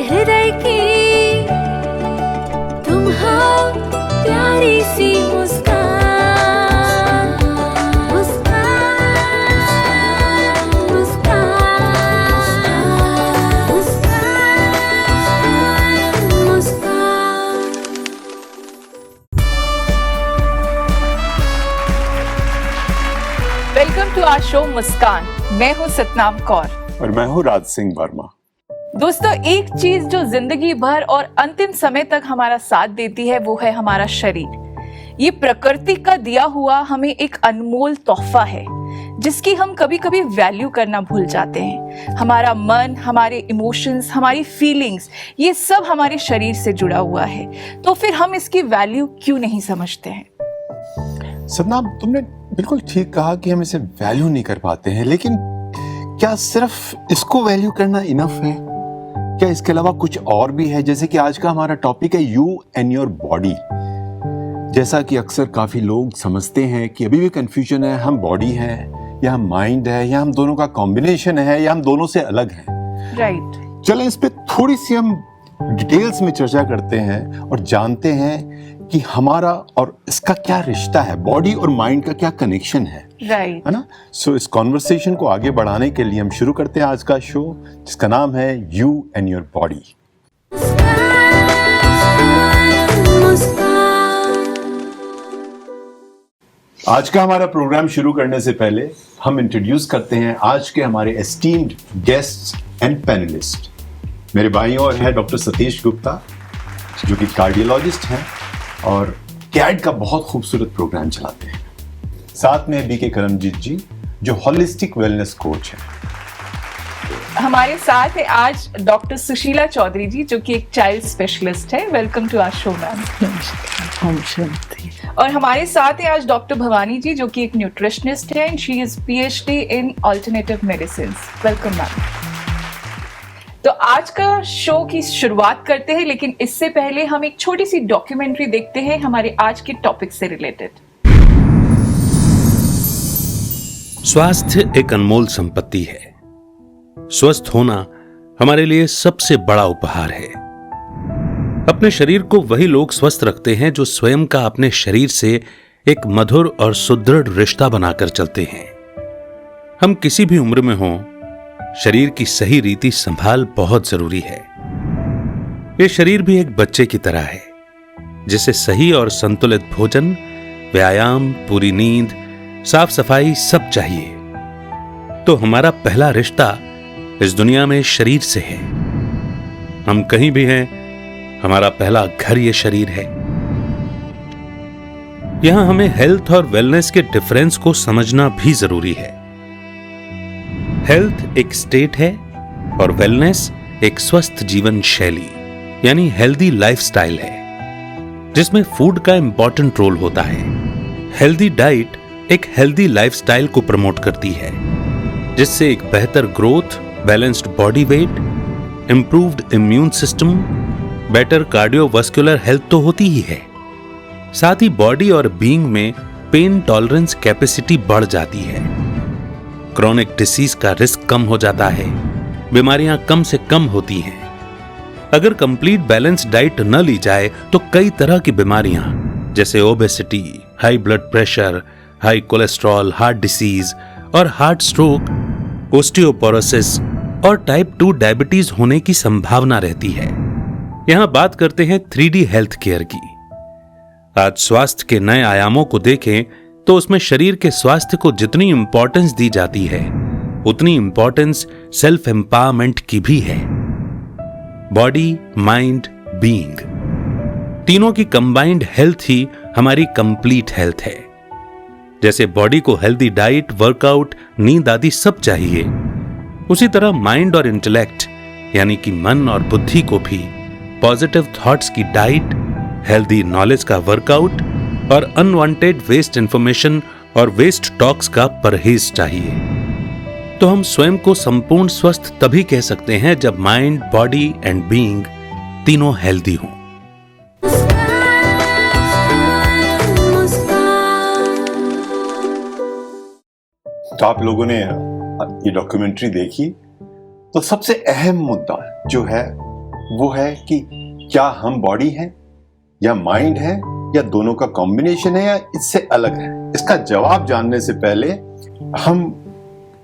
हृदय की तुम हो प्यारी सी मुस्कान, मुस्कान, मुस्कान, मुस्कान, मुस्कान। वेलकम टू आवर शो मुस्कान। मैं हूँ सतनाम कौर और मैं हूँ राज सिंह वर्मा। दोस्तों, एक चीज जो जिंदगी भर और अंतिम समय तक हमारा साथ देती है वो है हमारा शरीर। ये प्रकृति का दिया हुआ हमें एक अनमोल तोहफा है जिसकी हम कभी कभी वैल्यू करना भूल जाते हैं। हमारा मन, हमारे इमोशंस, हमारी फीलिंग्स, ये सब हमारे शरीर से जुड़ा हुआ है, तो फिर हम इसकी वैल्यू क्यों नहीं समझते हैं? सतनाम, तुमने बिल्कुल ठीक कहा कि हम इसे वैल्यू नहीं कर पाते हैं, लेकिन क्या सिर्फ इसको वैल्यू करना इनफ है? क्या इसके अलावा कुछ और भी है? जैसे कि आज का हमारा टॉपिक है यू एंड योर बॉडी। जैसा कि अक्सर काफी लोग समझते हैं कि अभी भी कंफ्यूजन है, हम बॉडी हैं या हम माइंड है या हम दोनों का कॉम्बिनेशन है या हम दोनों से अलग हैं। राइट। चलें इस पे थोड़ी सी हम डिटेल्स में चर्चा करते हैं और जानते हैं कि हमारा और इसका क्या रिश्ता है, बॉडी और माइंड का क्या कनेक्शन है। राइट। है ना? सो इस कॉन्वर्सेशन को आगे बढ़ाने के लिए हम शुरू करते हैं आज का शो, जिसका नाम है यू एंड योर बॉडी। आज का हमारा प्रोग्राम शुरू करने से पहले हम इंट्रोड्यूस करते हैं आज के हमारे एस्टीम्ड गेस्ट्स एंड पैनलिस्ट। मेरे बाईं ओर है डॉक्टर सतीश गुप्ता, जो कि कार्डियोलॉजिस्ट हैं और कैड का बहुत खूबसूरत प्रोग्राम चलाते हैं। साथ में बीके करमजीत जी, जो होलिस्टिक वेलनेस कोच है। हमारे साथ है आज डॉक्टर सुशीला चौधरी जी, जो कि एक चाइल्ड स्पेशलिस्ट है। Welcome to our show ma'am. और हमारे साथ है आज डॉक्टर भवानी जी, जो कि एक न्यूट्रिशनिस्ट है and she is PhD in alternative medicine. Welcome ma'am. तो आज का शो की शुरुआत करते हैं, लेकिन इससे पहले हम एक छोटी सी डॉक्यूमेंट्री देखते हैं हमारे आज के टॉपिक से रिलेटेड। स्वास्थ्य एक अनमोल संपत्ति है। स्वस्थ होना हमारे लिए सबसे बड़ा उपहार है। अपने शरीर को वही लोग स्वस्थ रखते हैं जो स्वयं का अपने शरीर से एक मधुर और सुदृढ़ रिश्ता बनाकर चलते हैं। हम किसी भी उम्र में हों, शरीर की सही रीति संभाल बहुत जरूरी है। ये शरीर भी एक बच्चे की तरह है, जिसे सही और संतुलित भोजन, व्यायाम, पूरी नींद, साफ सफाई सब चाहिए। तो हमारा पहला रिश्ता इस दुनिया में शरीर से है। हम कहीं भी हैं, हमारा पहला घर ये शरीर है। यहां हमें हेल्थ और वेलनेस के डिफरेंस को समझना भी जरूरी है। हेल्थ एक स्टेट है और वेलनेस एक स्वस्थ जीवन शैली यानी हेल्दी लाइफस्टाइल है, जिसमें फूड का इंपॉर्टेंट रोल होता है। हेल्दी डाइट एक हेल्दी लाइफस्टाइल को प्रमोट करती है, जिससे एक बेहतर growth, balanced body weight, improved immune system, better cardiovascular health तो होती ही है। साथ ही बॉडी और बीइंग में पेन टॉलरेंस कैपेसिटी बढ़ जाती है। क्रॉनिक डिसीज का रिस्क कम हो जाता है, बीमारियां कम से कम होती हैं। अगर कंप्लीट बैलेंस डाइट न ली जाए तो कई तरह की बीमारियां जैसे obesity, high blood pressure, high cholesterol, heart disease और हार्ट स्ट्रोक, ओस्टियोपोरोसिस और टाइप 2 डायबिटीज होने की संभावना रहती है। यहां बात करते हैं 3D हेल्थ केयर की। आज स्वास्थ्य के नए आयामों को देखें तो उसमें शरीर के स्वास्थ्य को जितनी इंपॉर्टेंस दी जाती है, उतनी इंपॉर्टेंस सेल्फ एम्पावरमेंट की भी है। बॉडी, माइंड, बीइंग, तीनों की कंबाइंड हेल्थ ही हमारी कंप्लीट हेल्थ है। जैसे बॉडी को हेल्दी डाइट, वर्कआउट, नींद आदि सब चाहिए, उसी तरह माइंड और इंटेलेक्ट यानी कि मन और बुद्धि को भी पॉजिटिव थॉट्स की डाइट, हेल्दी नॉलेज का वर्कआउट और अनवांटेड वेस्ट इंफॉर्मेशन और वेस्ट टॉक्स का परहेज चाहिए। तो हम स्वयं को संपूर्ण स्वस्थ तभी कह सकते हैं जब माइंड, बॉडी एंड बीइंग तीनों हेल्दी हों। तो आप लोगों ने ये डॉक्यूमेंट्री देखी, तो सबसे अहम मुद्दा जो है वो है कि क्या हम बॉडी हैं या माइंड है या दोनों का कॉम्बिनेशन है या इससे अलग है। इसका जवाब जानने से पहले हम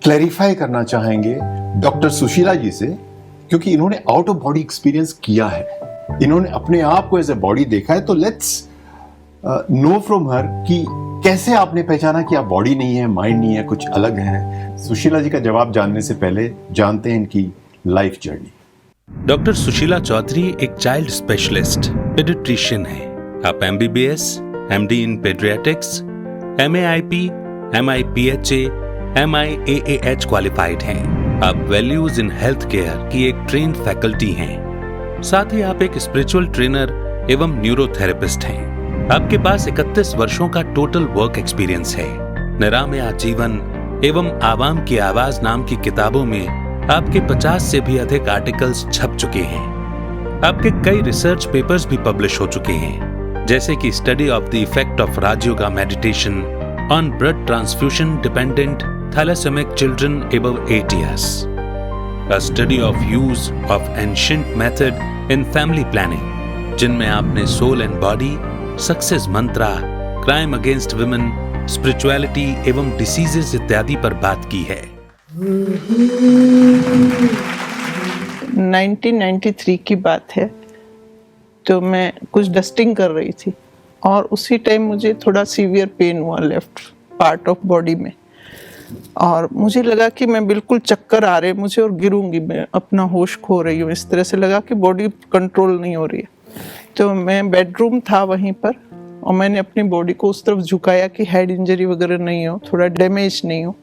क्लैरिफाई करना चाहेंगे डॉक्टर सुशीला जी से, क्योंकि इन्होंने आउट ऑफ बॉडी एक्सपीरियंस किया है, इन्होंने अपने आप को एज ए बॉडी देखा है। तो लेट्स नो फ्रॉम हर कि कैसे आपने पहचाना कि आप बॉडी नहीं है, माइंड नहीं है, कुछ अलग है। सुशीला जी का जवाब जानने से पहले जानते हैं इनकी life journey. Doctor Sushila Chaudhary एक चाइल्ड स्पेशलिस्ट पेडिट्रिशियन है। आप MBBS, MD in paediatrics, MAIP, MIPHA, MIAAH qualified हैं। आप वैल्यूज इन हेल्थ केयर की एक ट्रेन्ड फैकल्टी हैं। साथ ही आप एक स्पिरिचुअल ट्रेनर एवं न्यूरोथेरेपिस्ट हैं। आपके पास 31 वर्षों का टोटल वर्क एक्सपीरियंस है। निराम आजीवन एवं आवाम की आवाज नाम की किताबों में आपके 50 से भी अधिक आर्टिकल्स छप चुके हैं। आपके कई रिसर्च पेपर्स भी पब्लिश हो चुके हैं, जैसे कि study of the effect of Rajyoga meditation on blood transfusion dependent thalassaemic children above 8 years, a study of use of ancient method in family planning, जिनमें आपने soul and body, success mantra, crime against women, spirituality एवं diseases इत्यादि पर बात की है। 1993 की बात है, तो मैं कुछ डस्टिंग कर रही थी और उसी टाइम मुझे थोड़ा सीवियर पेन हुआ लेफ्ट पार्ट ऑफ बॉडी में, और मुझे लगा कि मैं बिल्कुल चक्कर आ रहे मुझे और गिरूंगी, मैं अपना होश खो रही हूँ। इस तरह से लगा कि बॉडी कंट्रोल नहीं हो रही है। तो मैं बेडरूम था वहीं पर और मैंने अपनी बॉडी को उस तरफ झुकाया कि हेड इंजरी वगैरह नहीं हो, थोड़ा डैमेज नहीं हो।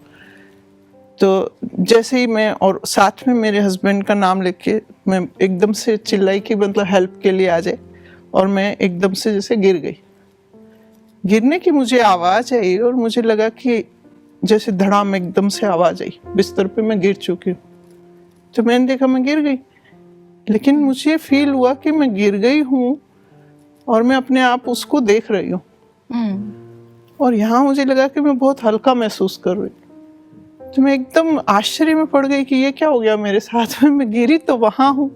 तो जैसे ही मैं, और साथ में मेरे हस्बैंड का नाम लेके मैं एकदम से चिल्लाई कि मतलब हेल्प के लिए आ जाए, और मैं एकदम से जैसे गिर गई। गिरने की मुझे आवाज़ आई और मुझे लगा कि जैसे धड़ाम एकदम से आवाज़ आई, बिस्तर पे मैं गिर चुकी हूँ। तो मैंने देखा मैं गिर गई, लेकिन मुझे फील हुआ कि मैं गिर गई हूँ और मैं अपने आप उसको देख रही हूँ। और यहाँ मुझे लगा कि मैं बहुत हल्का महसूस कर रही हूँ। तो मैं एकदम आश्चर्य में पड़ गई कि ये क्या हो गया मेरे साथ में, मैं गिरी तो वहाँ हूँ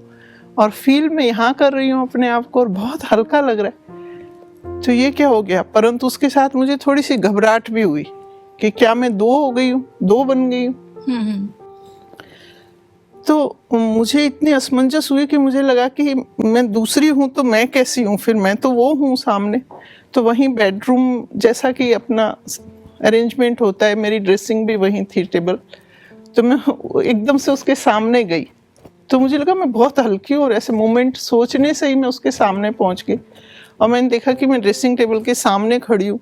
और फील मैं यहाँ कर रही हूँ अपने आप को और बहुत हल्का लग रहा है। तो ये क्या हो गया। परंतु उसके साथ मुझे थोड़ी सी घबराहट भी हुई कि क्या मैं 2 हो गई हूँ, 2 बन गई हूँ। तो मुझे इतनी असमंजस हुई कि मुझे लगा कि मैं दूसरी हूँ तो मैं कैसी हूँ, फिर मैं तो वो हूँ सामने। तो वहीं बेडरूम जैसा कि अपना अरेंजमेंट होता है, मेरी ड्रेसिंग भी वहीं थी टेबल, तो मैं एकदम से उसके सामने गई। तो मुझे लगा मैं बहुत हल्की हूँ और ऐसे मोमेंट सोचने से ही मैं उसके सामने पहुँच गई और मैंने देखा कि मैं ड्रेसिंग टेबल के सामने खड़ी हूँ,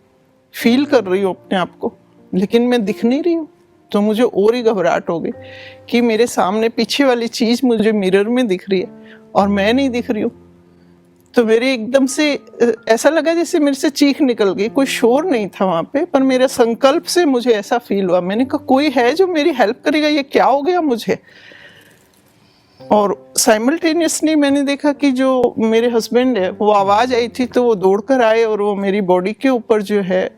फील कर रही हूँ अपने आप को, लेकिन मैं दिख नहीं रही हूँ। तो मुझे और ही घबराहट हो गई कि मेरे सामने पीछे वाली चीज़ मुझे मिरर में दिख रही है और मैं नहीं दिख रही हूँ। तो मेरे एकदम से ऐसा लगा जैसे मेरे से चीख निकल गई। कोई शोर नहीं था वहाँ पे, पर मेरे संकल्प से मुझे ऐसा फील हुआ। मैंने कहा कोई है जो मेरी हेल्प करेगा, ये क्या हो गया मुझे। और साइमल्टेनियसली मैंने देखा कि जो मेरे हस्बैंड है वो आवाज़ आई थी तो वो दौड़ कर आए और वो मेरी बॉडी के ऊपर जो है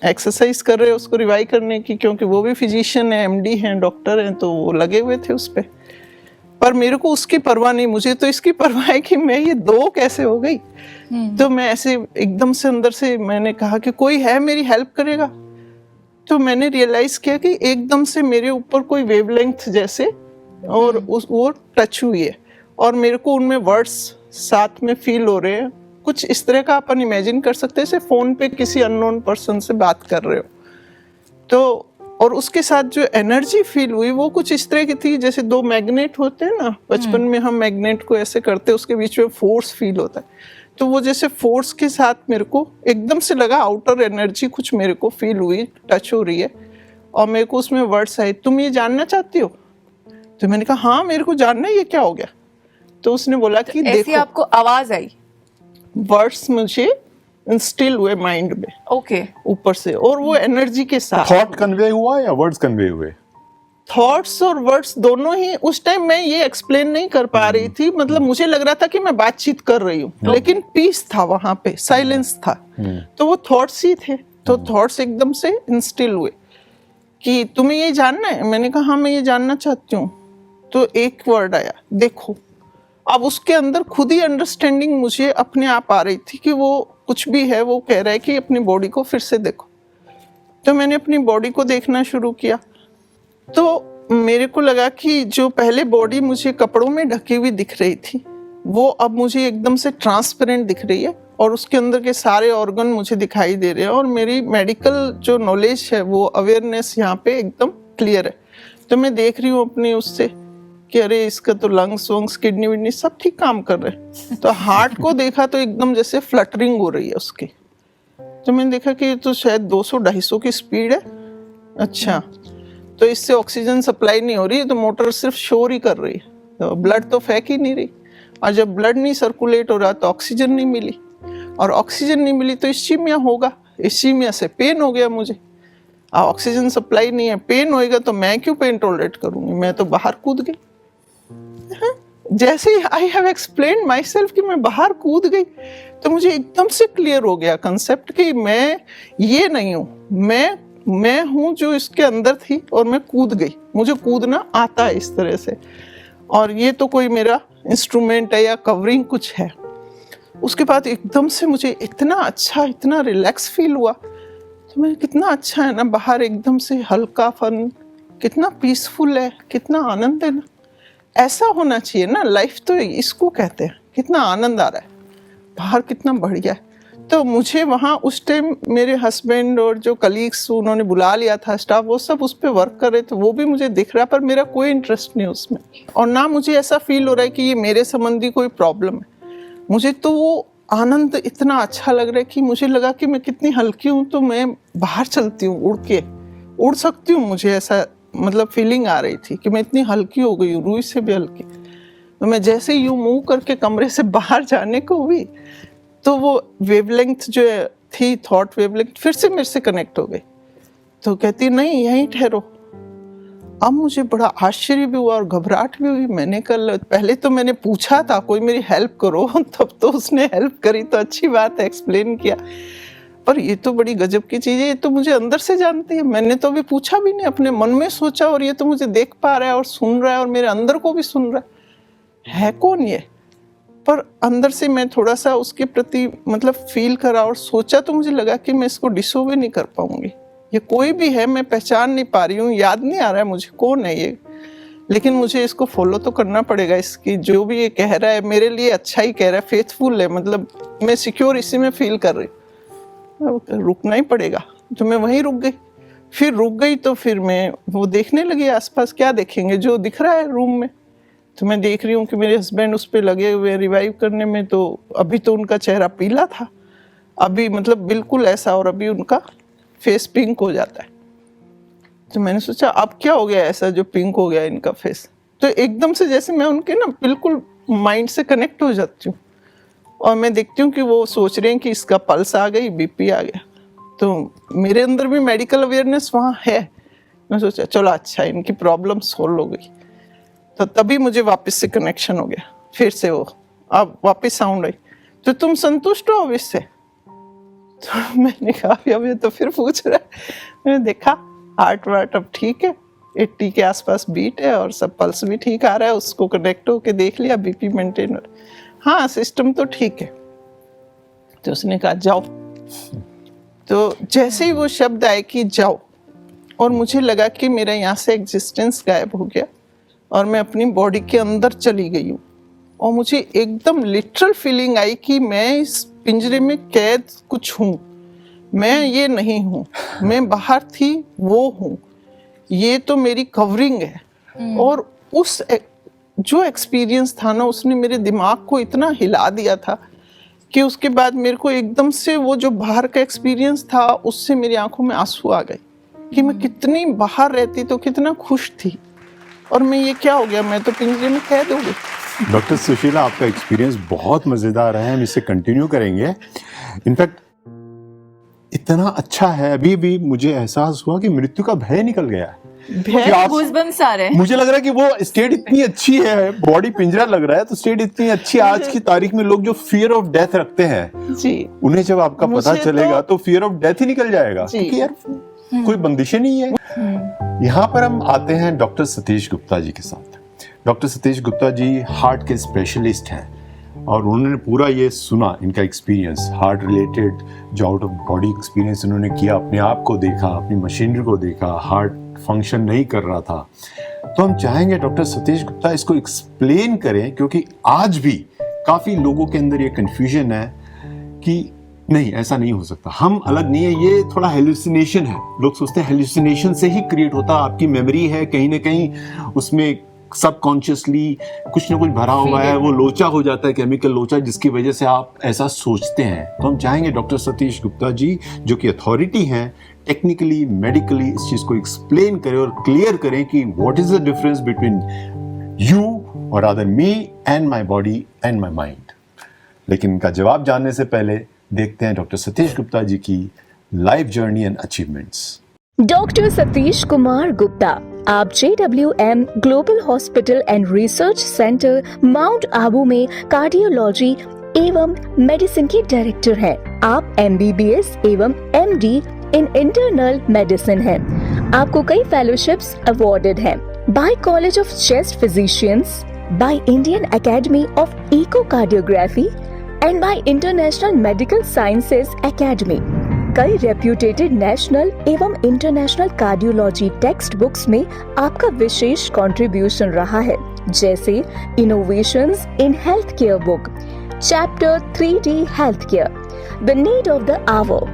एक्सरसाइज कर रहे हैं उसको रिवाइव करने की, क्योंकि वो भी फिजिशियन है, MD हैं, डॉक्टर हैं, तो वो लगे हुए थे उस पर। पर मेरे को उसकी परवाह नहीं, मुझे तो इसकी परवाह है कि मैं ये 2 कैसे हो गई। तो मैं ऐसे एकदम से अंदर से मैंने कहा कि कोई है मेरी हेल्प करेगा। तो मैंने रियलाइज किया कि एकदम से मेरे ऊपर कोई वेवलेंथ जैसे और वो टच हुई है और मेरे को उनमें वर्ड्स साथ में फील हो रहे हैं। कुछ इस तरह का अपन इमेजिन कर सकते हैं जैसे फ़ोन पे किसी अननोन पर्सन से बात कर रहे हो। तो और उसके साथ जो एनर्जी फील हुई वो कुछ इस तरह की थी जैसे 2 मैग्नेट होते हैं ना, बचपन में हम मैग्नेट को ऐसे करते हैं, उसके बीच में फोर्स फील होता है। तो वो जैसे फोर्स के साथ मेरे को एकदम से लगा आउटर एनर्जी कुछ मेरे को फील हुई, टच हो रही है। और मेरे को उसमें वर्ड्स आए, तुम ये जानना चाहती हो? तो मैंने कहा हाँ मेरे को जानना है, ये क्या हो गया। तो उसने बोला कि ऐसी देखो, आपको आवाज आई? वर्ड्स मुझे इंस्टिल हुए माइंड में, ओके, ऊपर से, और वो एनर्जी के साथ। थॉट कन्वे हुआ या वर्ड्स कन्वे हुए? थॉट्स और वर्ड्स दोनों ही। उस टाइम मैं ये एक्सप्लेन नहीं कर पा रही थी, मतलब मुझे लग रहा था कि मैं बातचीत कर रही हूँ, लेकिन पीस था वहां पे, साइलेंस था। तो वो थॉट्स ही थे। तो थॉट्स एकदम से इंस्टिल हुए कि तुम्हें ये जानना है। मैंने कहा हाँ मैं ये जानना चाहती हूँ। तो एक वर्ड आया, देखो। अब उसके अंदर खुद ही अंडरस्टैंडिंग मुझे अपने आप आ रही थी कि वो कुछ भी है वो कह रहा है कि अपनी बॉडी को फिर से देखो। तो मैंने अपनी बॉडी को देखना शुरू किया, तो मेरे को लगा कि जो पहले बॉडी मुझे कपड़ों में ढकी हुई दिख रही थी वो अब मुझे एकदम से ट्रांसपेरेंट दिख रही है और उसके अंदर के सारे ऑर्गन मुझे दिखाई दे रहे हैं और मेरी मेडिकल जो नॉलेज है वो अवेयरनेस यहाँ पे एकदम क्लियर है। तो मैं देख रही हूँ अपनी उससे कि अरे इसका तो लंग्स वंग्स किडनी विडनी सब ठीक काम कर रहे हैं। तो हार्ट को देखा तो एकदम जैसे फ्लटरिंग हो रही है उसकी। तो मैंने देखा कि ये तो शायद 200-250 की स्पीड है। अच्छा, तो इससे ऑक्सीजन सप्लाई नहीं हो रही है, तो मोटर सिर्फ शोर ही कर रही है, तो ब्लड तो फेंक ही नहीं रही। और जब ब्लड नहीं सर्कुलेट हो रहा तो ऑक्सीजन नहीं मिली, और ऑक्सीजन नहीं मिली तो इस्चीमिया होगा, इस्चीमिया से पेन हो गया मुझे। ऑक्सीजन सप्लाई नहीं है, पेन होएगा तो मैं क्यों पेन टॉलरेट करूंगी, मैं तो बाहर कूद गई। जैसे I have explained my self कि मैं बाहर कूद गई तो मुझे एकदम से क्लियर हो गया कंसेप्ट कि मैं ये नहीं हूँ, मैं हूँ जो इसके अंदर थी और मैं कूद गई, मुझे कूदना आता है इस तरह से, और ये तो कोई मेरा इंस्ट्रूमेंट है या कवरिंग कुछ है। उसके बाद एकदम से मुझे इतना अच्छा, इतना रिलैक्स फील हुआ। तो मैं कितना अच्छा है ना, बाहर एकदम से हल्का फन, कितना पीसफुल है, कितना आनंद है ना। ऐसा होना चाहिए ना, लाइफ तो इसको कहते हैं। कितना आनंद आ रहा है बाहर, कितना बढ़िया है। तो मुझे वहाँ उस टाइम मेरे हस्बैंड और जो कलीग्स उन्होंने बुला लिया था स्टाफ, वो सब उस पर वर्क कर रहे थे, वो भी मुझे दिख रहा है, पर मेरा कोई इंटरेस्ट नहीं उसमें, और ना मुझे ऐसा फील हो रहा है कि ये मेरे संबंधी कोई प्रॉब्लम है। मुझे तो वो आनंद इतना अच्छा लग रहा है कि मुझे लगा कि मैं कितनी हल्की हूँ, तो मैं बाहर चलती हूँ, उड़ सकती हूँ। मुझे ऐसा मतलब फीलिंग आ रही थी कि मैं इतनी हल्की हो गई हूँ, रूई से भी हल्की। तो मैं जैसे यूँ मूव करके कमरे से बाहर जाने को हुई तो वो वेवलेंथ जो थी, थॉट वेवलेंथ फिर से मेरे से कनेक्ट हो गई। तो कहती नहीं यहीं ठहरो। अब मुझे बड़ा आश्चर्य भी हुआ और घबराहट भी हुई। मैंने कल पहले तो मैंने पूछा था कोई मेरी हेल्प करो, तब तो उसने हेल्प करी तो अच्छी बात है, एक्सप्लेन किया। पर ये तो बड़ी गजब की चीज़ है, ये तो मुझे अंदर से जानती है। मैंने तो अभी पूछा भी नहीं, अपने मन में सोचा, और ये तो मुझे देख पा रहा है और सुन रहा है और मेरे अंदर को भी सुन रहा है कौन ये? पर अंदर से मैं थोड़ा सा उसके प्रति मतलब फील करा और सोचा, तो मुझे लगा कि मैं इसको डिसोबे नहीं कर पाऊंगी। ये कोई भी है, मैं पहचान नहीं पा रही हूँ, याद नहीं आ रहा है मुझे कौन है ये, लेकिन मुझे इसको फॉलो तो करना पड़ेगा। इसकी जो भी ये कह रहा है मेरे लिए अच्छा ही कह रहा है, फेथफुल है, मतलब मैं सिक्योर इसी में फील कर रही हूँ, रुकना ही पड़ेगा। तो मैं वहीं रुक गई। फिर रुक गई तो फिर मैं वो देखने लगी आसपास, क्या देखेंगे, जो दिख रहा है रूम में। तो मैं देख रही हूँ कि मेरे हस्बैंड उस पर लगे हुए रिवाइव करने में, तो अभी तो उनका चेहरा पीला था, अभी मतलब बिल्कुल ऐसा, और अभी उनका फेस पिंक हो जाता है। तो मैंने सोचा अब क्या हो गया ऐसा जो पिंक हो गया इनका फेस। तो एकदम से जैसे मैं उनके ना बिल्कुल माइंड से कनेक्ट हो जाती हूँ, और मैं देखती हूँ कि वो सोच रहे हैं कि इसका पल्स आ गई, बीपी आ गया। तो मेरे अंदर भी मेडिकल अवेयरनेस वहाँ है। मैं सोचा चलो अच्छा, इनकी प्रॉब्लम सोल्व हो गई। तो तभी मुझे वापस से कनेक्शन हो गया, फिर से वो अब वापस साउंड आई, तो तुम संतुष्ट हो अब इससे? तो मैंने कहा अब ये तो फिर पूछ रहा है। मैंने देखा हार्ट वार्ट अब ठीक है, 80 के आसपास बीट है और सब पल्स भी ठीक आ रहा है, उसको कनेक्ट होके देख लिया, बीपी मेंटेन हो, हाँ सिस्टम तो ठीक है। तो उसने कहा जाओ। तो जैसे ही वो शब्द आए कि जाओ, और मुझे लगा कि मेरा यहाँ से एग्जिस्टेंस गायब हो गया और मैं अपनी बॉडी के अंदर चली गई हूँ, और मुझे एकदम लिटरल फीलिंग आई कि मैं इस पिंजरे में कैद कुछ हूँ, मैं ये नहीं हूँ, मैं बाहर थी वो हूँ, ये तो मेरी कवरिंग है। और उस जो एक्सपीरियंस था ना, उसने मेरे दिमाग को इतना हिला दिया था कि उसके बाद मेरे को एकदम से वो जो बाहर का एक्सपीरियंस था उससे मेरी आंखों में आंसू आ गए कि मैं कितनी बाहर रहती तो कितना खुश थी, और मैं ये क्या हो गया, मैं तो पिंजरे में कैद हो गई। डॉक्टर सुशीला, आपका एक्सपीरियंस बहुत मजेदार है, हम इसे कंटिन्यू करेंगे। इनफैक्ट इतना अच्छा है, अभी भी मुझे एहसास हुआ कि मृत्यु का भय निकल गया है। कि आप- गूज़बम्प्स आ रहे हैं। मुझे लग रहा है कि वो स्टेट इतनी अच्छी है, बॉडी पिंजरा लग रहा है तो स्टेट इतनी अच्छी है। आज की तारीख में लोग जो फियर ऑफ डेथ रखते हैं जी, उन्हें जब आपका पता मुझे चलेगा तो फियर ऑफ डेथ ही निकल जाएगा, जी। क्योंकि यार कोई बंदिशें नहीं है। यहाँ पर हम आते हैं डॉक्टर सतीश गुप्ता जी के साथ। डॉक्टर सतीश गुप्ता जी हार्ट के स्पेशलिस्ट हैं और उन्होंने पूरा ये सुना, इनका एक्सपीरियंस हार्ट रिलेटेड जो आउट ऑफ बॉडी एक्सपीरियंस उन्होंने किया, अपने आप को देखा, अपनी मशीनरी को देखा, हार्ट फंक्शन नहीं कर रहा था। तो हम चाहेंगे डॉक्टर सतीश गुप्ता इसको एक्सप्लेन करें, क्योंकि आज भी काफ़ी लोगों के अंदर ये कन्फ्यूजन है कि नहीं ऐसा नहीं हो सकता, हम अलग नहीं है, ये थोड़ा हेलुसिनेशन है। लोग सोचते हैं हेलुसिनेशन से ही क्रिएट होता, आपकी मेमोरी है कहीं ना कहीं उसमें सबकॉन्शियसली कुछ ना कुछ भरा हुआ है, वो लोचा हो जाता है, केमिकल लोचा, जिसकी वजह से आप ऐसा सोचते हैं। तो हम चाहेंगे डॉक्टर सतीश गुप्ता जी जो कि अथॉरिटी हैं टेक्निकली मेडिकली इस चीज को एक्सप्लेन करें और क्लियर करें कि what is the difference between you और other me and my body and my mind. लेकिन इनका जवाब जानने से पहले देखते हैं डॉक्टर सतीश गुप्ता जी की life journey and achievements. Doctor Satish Kumar Gupta, आप JWM global hospital and research centre mount Abu में कार्डियोलॉजी एवं मेडिसिन के डायरेक्टर हैं। आप MBBS एवं MD इन इंटरनल मेडिसिन हैं। आपको कई फेलोशिप्स अवॉर्डेड हैं by college of chest physicians, by Indian academy of echocardiography and by international medical sciences academy. कई रेप्यूटेटेड नेशनल एवं इंटरनेशनल कार्डियोलॉजी टेक्स्ट बुक्स में आपका विशेष कंट्रीब्यूशन रहा है, जैसे innovations in health care book, chapter 3D health care, the need of the hour,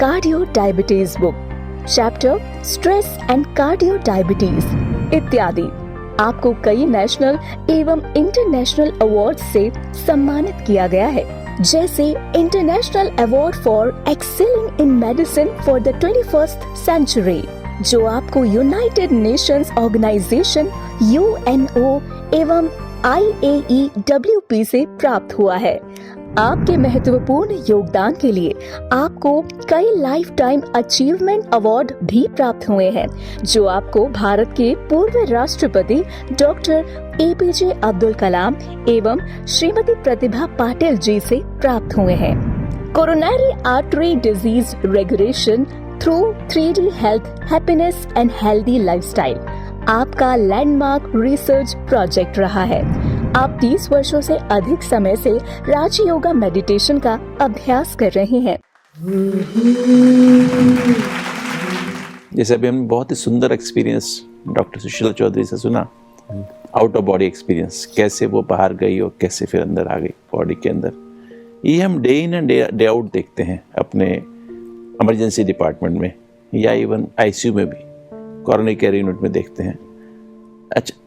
cardio diabetes book, chapter stress and cardio diabetes इत्यादि। आपको कई नेशनल एवं इंटरनेशनल अवार्ड से सम्मानित किया गया है, जैसे international award for excelling in medicine for the 21st century, जो आपको यूनाइटेड नेशंस ऑर्गेनाइजेशन UNO एवं IAEWP से प्राप्त हुआ है। आपके महत्वपूर्ण योगदान के लिए आपको कई लाइफ टाइम अचीवमेंट अवार्ड भी प्राप्त हुए हैं, जो आपको भारत के पूर्व राष्ट्रपति डॉक्टर APJ अब्दुल कलाम एवं श्रीमती प्रतिभा पाटिल जी से प्राप्त हुए हैं। Coronary artery disease regulation through 3D health, happiness and healthy lifestyle आपका लैंडमार्क रिसर्च प्रोजेक्ट रहा है। आप 30 वर्षों से अधिक समय से राजयोगा मेडिटेशन का अभ्यास कर रहे हैं। जैसे अभी हमने बहुत ही सुंदर एक्सपीरियंस डॉक्टर सुशीला चौधरी से सुना, आउट ऑफ बॉडी एक्सपीरियंस, कैसे वो बाहर गई और कैसे फिर अंदर आ गई बॉडी के अंदर। ये हम day in and day out देखते हैं अपने इमरजेंसी डिपार्टमेंट में या इवन ICU में भी, कोरोनरी केयर यूनिट में देखते हैं।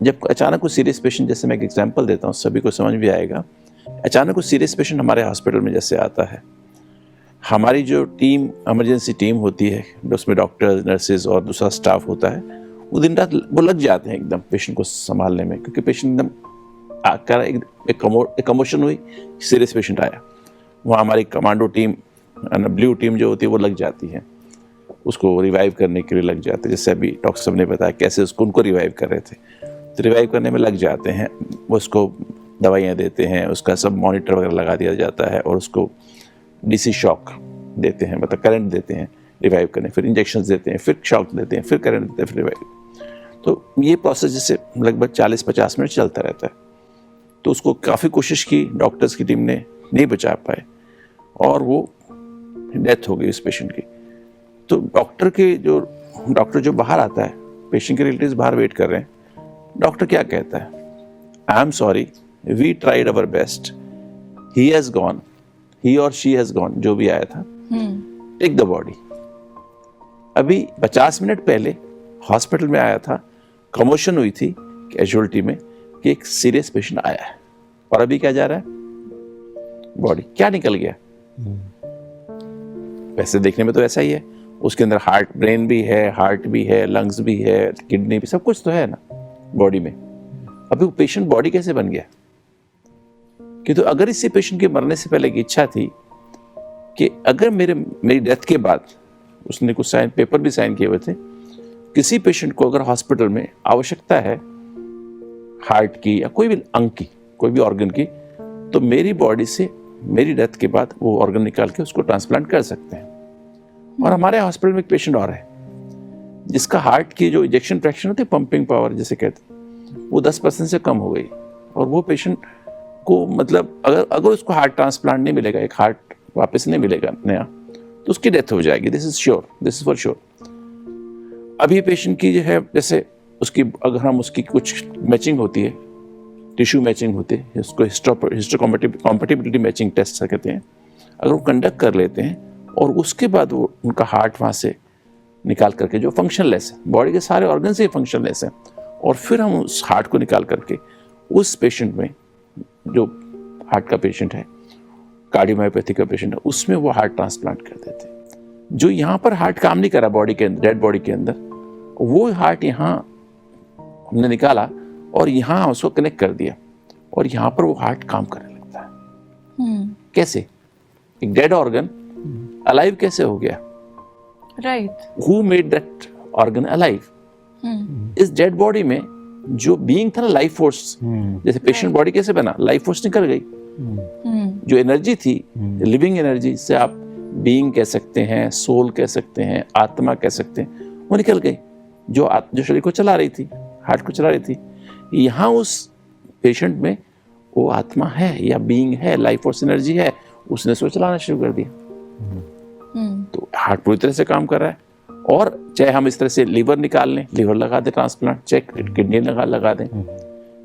जब अचानक कोई सीरियस पेशेंट, जैसे मैं एक एग्जांपल देता हूँ, सभी को समझ भी आएगा। अचानक कोई सीरियस पेशेंट हमारे हॉस्पिटल में जैसे आता है, हमारी जो टीम, इमरजेंसी टीम होती है, उसमें डॉक्टर्स, नर्सेज और दूसरा स्टाफ होता है, वो दिन रात वो लग जाते हैं एकदम पेशेंट को संभालने में, क्योंकि पेशेंट एकदम आकर एक कमोशन हुई, सीरियस पेशेंट आया, वहाँ हमारी कमांडो टीम, ब्लू टीम जो होती है वो लग जाती है, उसको रिवाइव करने के लिए लग जाते हैं। जैसे अभी डॉक्टर साहब ने बताया कैसे उनको रिवाइव कर रहे थे, तो रिवाइव करने में लग जाते हैं, वो उसको दवाइयाँ देते हैं, उसका सब मॉनिटर वगैरह लगा दिया जाता है और उसको DC शॉक देते हैं, मतलब करंट देते हैं रिवाइव करने, फिर इंजेक्शन देते हैं, फिर शॉक देते हैं, फिर करंट देते हैं, फिर रिवाइव। तो ये प्रोसेस जैसे लगभग 40-50 मिनट चलता रहता है। तो उसको काफ़ी कोशिश की, डॉक्टर्स की टीम ने नहीं बचा पाए और वो डेथ हो गई उस पेशेंट की। तो डॉक्टर जो बाहर आता है, पेशेंट के रिलेटिव्स बाहर वेट कर रहे हैं, डॉक्टर क्या कहता है, I am sorry, we tried our best, he has gone, he और शी हैज गॉन, जो भी आया था, टेक द बॉडी। अभी 50 मिनट पहले हॉस्पिटल में आया था, कमोशन हुई थी कैजुअलिटी में कि एक सीरियस पेशेंट आया है, और अभी क्या जा रहा है, बॉडी क्या निकल गया। वैसे देखने में तो ऐसा ही है, उसके अंदर हार्ट, ब्रेन भी है, हार्ट भी है, लंग्स भी है, किडनी भी, सब कुछ तो है ना बॉडी में। अभी वो पेशेंट बॉडी कैसे बन गया? कि तो अगर इसी पेशेंट के मरने से पहले की इच्छा थी कि अगर मेरी डेथ के बाद, उसने कुछ पेपर भी साइन किए हुए थे, किसी पेशेंट को अगर हॉस्पिटल में आवश्यकता है हार्ट की या कोई भी अंग की, कोई भी ऑर्गन की, तो मेरी बॉडी से मेरी डेथ के बाद वो ऑर्गन निकाल के उसको ट्रांसप्लांट कर सकते हैं। और हमारे हॉस्पिटल में एक पेशेंट और है जिसका हार्ट की जो इजेक्शन फ्रैक्शन होती है, पंपिंग पावर जिसे कहते हैं, वो 10% से कम हो गई। और वो पेशेंट को मतलब अगर उसको हार्ट ट्रांसप्लांट नहीं मिलेगा, एक हार्ट वापस नहीं मिलेगा नया, तो उसकी डेथ हो जाएगी। This is sure, this is for sure. अभी पेशेंट की जो है, जैसे उसकी अगर हम उसकी कुछ मैचिंग होती है, टिश्यू मैचिंग होती है, उसको हिस्टोकॉम्पेटिबिलिटी मैचिंग टेस्ट कहते हैं, अगर वो कंडक्ट कर लेते हैं और उसके बाद वो उनका हार्ट वहाँ से निकाल करके, जो फंक्शनलेस है, बॉडी के सारे ऑर्गन से फंक्शनलेस है, और फिर हम उस हार्ट को निकाल करके उस पेशेंट में, जो हार्ट का पेशेंट है, कार्डियोमायोपैथी का पेशेंट है, उसमें वो हार्ट ट्रांसप्लांट कर देते हैं। जो यहाँ पर हार्ट काम नहीं करा बॉडी के अंदर, डेड बॉडी के अंदर, वो हार्ट यहाँ हमने निकाला और यहाँ उसको कनेक्ट कर दिया, और यहाँ पर वो हार्ट काम करने लगता है। कैसे? एक डेड ऑर्गन अलाइव कैसे हो गया? Right. Who made that organ alive? इस डेड बॉडी में जो बीइंग था ना, लाइफ फोर्स, जैसे पेशेंट बॉडी कैसे बना, लाइफ फोर्स निकल गई। जो एनर्जी थी, लिविंग एनर्जी से आप बीइंग कह सकते हैं, सोल कह सकते हैं, आत्मा कह सकते हैं, वो निकल गई, जो शरीर को चला रही थी, हार्ट को चला रही थी। यहाँ उस पेशेंट में वो आत्मा है या बीइंग है, लाइफ फोर्स एनर्जी है, उसने उसको चलाना शुरू कर दिया। तो हार्ट पूरी तरह से काम कर रहा है। और चाहे हम इस तरह से लीवर निकाल लें, लीवर लगा दें ट्रांसप्लांट, चाहे किडनी लगा दें,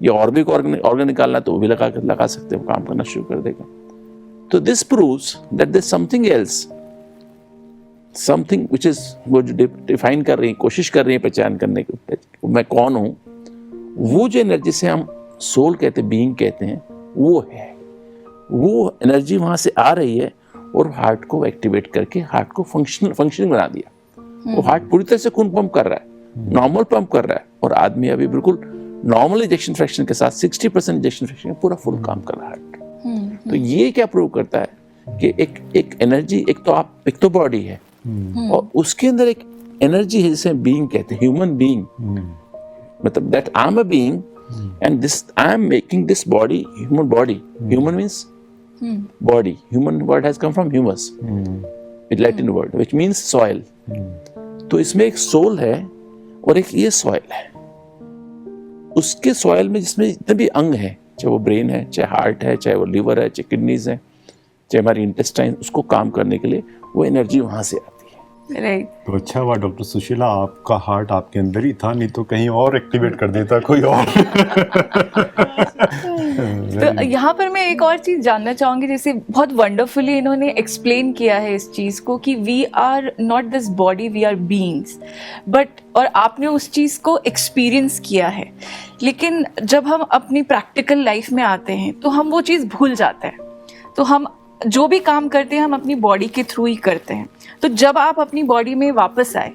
या और भी ऑर्गन निकालना तो वो भी लगा सकते हैं, वो काम करना शुरू कर देगा। तो this proves that there something else, something which is, वो जो डिफाइन कर रही है, कोशिश कर रही है पहचान करने की, मैं कौन हूं, वो जो एनर्जी से हम सोल कहते हैं, बीइंग कहते हैं, वो है। वो एनर्जी वहां से आ रही है और हार्ट को एक्टिवेट करके हार्ट को फंक्शनिंग बना दिया। वो हार्ट पूरी तरह से खून पंप कर रहा है, नॉर्मल पंप कर रहा है, और आदमी अभी बिल्कुल नॉर्मल इंजेक्शन फ्रैक्शन के साथ 60% इंजेक्शन फ्रैक्शन पूरा फुल काम कर रहा है। तो ये क्या प्रूव करता है कि एक एनर्जी, एक तो बॉडी है, और उसके अंदर एक एनर्जी है जिसे बीइंग कहते हैं, ह्यूमन बीइंग। मतलब that I am a being and this I am making this body human body. Human means body. Human word has come from humus, Latin word, which means soil. तो इसमें एक soul है और एक ये soil है। उसके सॉइल में जिसमें जितने भी अंग है, चाहे वो ब्रेन है, चाहे हार्ट है, चाहे वो लिवर है, चाहे किडनीज है, चाहे हमारी इंटेस्टाइन, उसको काम करने के लिए वो एनर्जी वहां से आती है। राइट। तो अच्छा हुआ डॉक्टर सुशीला, आपका हार्ट आपके अंदर ही था, नहीं तो कहीं और एक्टिवेट कर देता कोई और। तो यहाँ पर मैं एक और चीज़ जानना चाहूँगी, जैसे बहुत वंडरफुली इन्होंने एक्सप्लेन किया है इस चीज़ को कि we are not this body, we are beings, but, और आपने उस चीज़ को एक्सपीरियंस किया है। लेकिन जब हम अपनी प्रैक्टिकल लाइफ में आते हैं तो हम वो चीज़ भूल जाते हैं। तो हम जो भी काम करते हैं हम अपनी बॉडी के थ्रू ही करते हैं। तो जब आप अपनी बॉडी में वापस आए,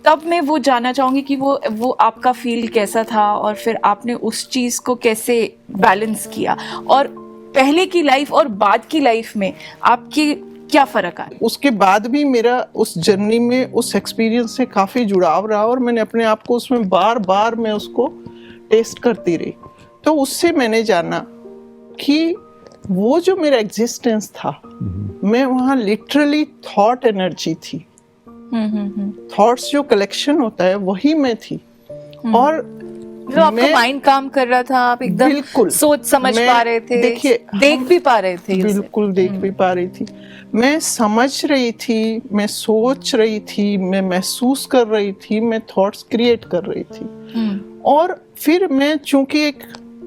तब मैं वो जानना चाहूँगी कि वो आपका फील कैसा था, और फिर आपने उस चीज़ को कैसे बैलेंस किया, और पहले की लाइफ और बाद की लाइफ में आपकी क्या फ़र्क आया? उसके बाद भी मेरा उस जर्नी में उस एक्सपीरियंस से काफ़ी जुड़ाव रहा, और मैंने अपने आप को उसमें बार बार मैं उसको टेस्ट करती रही। तो उससे मैंने जाना कि वो जो मेरा एग्जिस्टेंस था, मैं वहाँ लिटरली थॉट एनर्जी थी। थॉट्स जो कलेक्शन होता है वही मैं थी। और जो आपका माइंड काम कर रहा था, आप एकदम बिल्कुल सोच समझ पा रहे थे, देखिए, देख भी पा रहे थे। बिल्कुल देख भी पा रही थी, मैं समझ रही थी, मैं सोच रही थी, मैं महसूस कर रही थी, मैं थॉट्स क्रिएट कर रही थी। और फिर मैं चूंकि एक